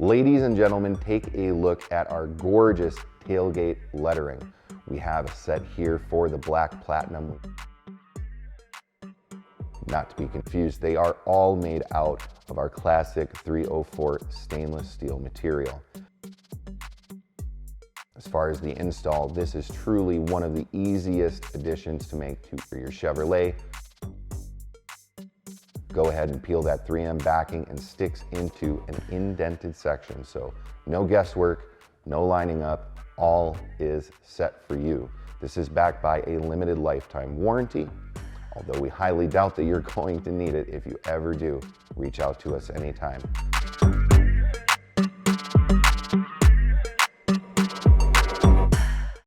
Ladies and gentlemen, take a look at our gorgeous tailgate lettering. We have a set here for the black platinum. Not to be confused, they are all made out of our classic 304 stainless steel material. As far as the install, this is truly one of the easiest additions to make to your Chevrolet. Go ahead and peel that 3M backing and sticks into an indented section. So no guesswork, no lining up, all is set for you. This is backed by a limited lifetime warranty. Although we highly doubt that you're going to need it, if you ever do, reach out to us anytime.